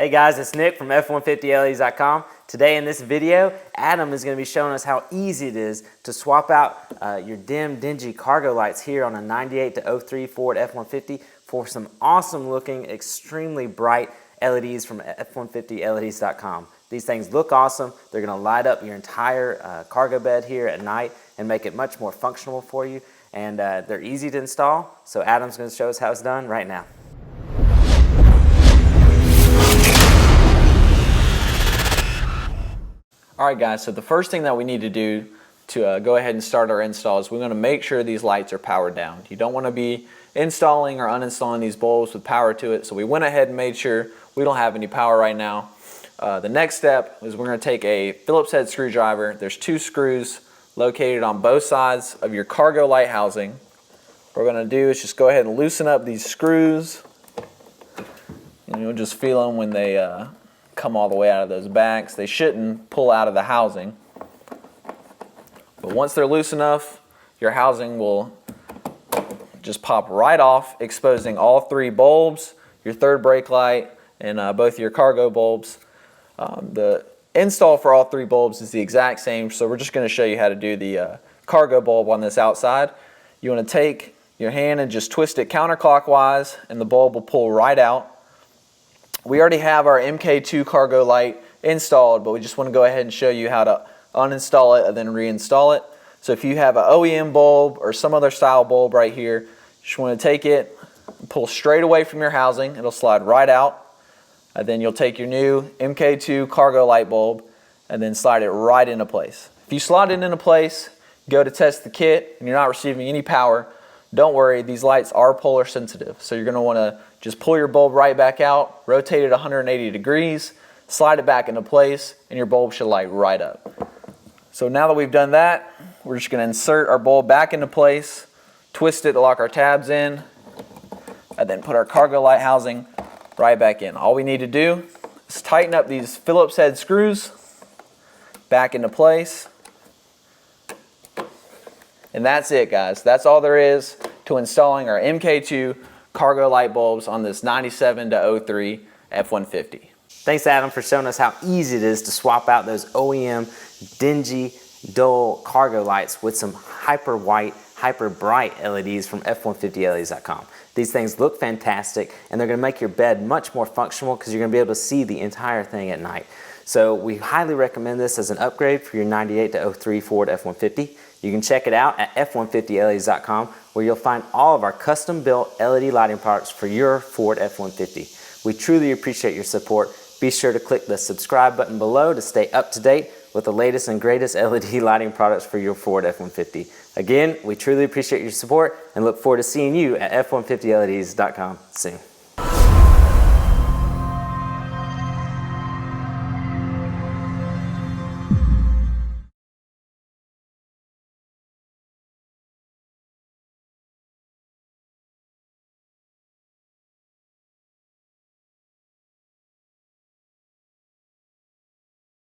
Hey guys, it's Nick from F150LEDs.com. Today in this video, Adam is going to be showing us how easy it is to swap out your dim, dingy cargo lights here on a 98 to 03 Ford F150 for some awesome looking, extremely bright LEDs from F150LEDs.com. These things look awesome. They're going to light up your entire cargo bed here at night and make it much more functional for you. And they're easy to install, so Adam's going to show us how it's done right now. Alright guys, so the first thing that we need to do to go ahead and start our install is we're going to make sure these lights are powered down. You don't want to be installing or uninstalling these bulbs with power to it, so we went ahead and made sure we don't have any power right now. The next step is we're going to take a Phillips head screwdriver. There's two screws located on both sides of your cargo light housing. What we're going to do is just go ahead and loosen up these screws, and you'll just feel them when they come all the way out of those backs. They shouldn't pull out of the housing, but once they're loose enough, your housing will just pop right off, exposing all three bulbs, your third brake light, and both your cargo bulbs. The install for all three bulbs is the exact same, so we're just going to show you how to do the cargo bulb on this outside. You want to take your hand and just twist it counterclockwise, and the bulb will pull right out. We already have our MK2 cargo light installed, but we just want to go ahead and show you how to uninstall it and then reinstall it. So if you have an OEM bulb or some other style bulb right here, you just want to take it, pull straight away from your housing. It'll slide right out. And then you'll take your new MK2 cargo light bulb and then slide it right into place. If you slide it into place, go to test the kit, and you're not receiving any power, don't worry, these lights are polar sensitive. So you're going to want to just pull your bulb right back out, rotate it 180 degrees, slide it back into place, and your bulb should light right up. So now that we've done that, we're just going to insert our bulb back into place, twist it to lock our tabs in, and then put our cargo light housing right back in. All we need to do is tighten up these Phillips head screws back into place. And that's it, guys. That's all there is to installing our MK2 cargo light bulbs on this 97 to 03 F150. Thanks, Adam, for showing us how easy it is to swap out those OEM dingy, dull cargo lights with some hyper white, hyper bright LEDs from F150LEDs.com. These things look fantastic, and they're going to make your bed much more functional because you're going to be able to see the entire thing at night. So we highly recommend this as an upgrade for your 98 to 03 Ford F150. You can check it out at F150LEDs.com, where you'll find all of our custom-built LED lighting products for your Ford F150. We truly appreciate your support. Be sure to click the subscribe button below to stay up to date with the latest and greatest LED lighting products for your Ford F150. Again, we truly appreciate your support and look forward to seeing you at F150LEDs.com soon.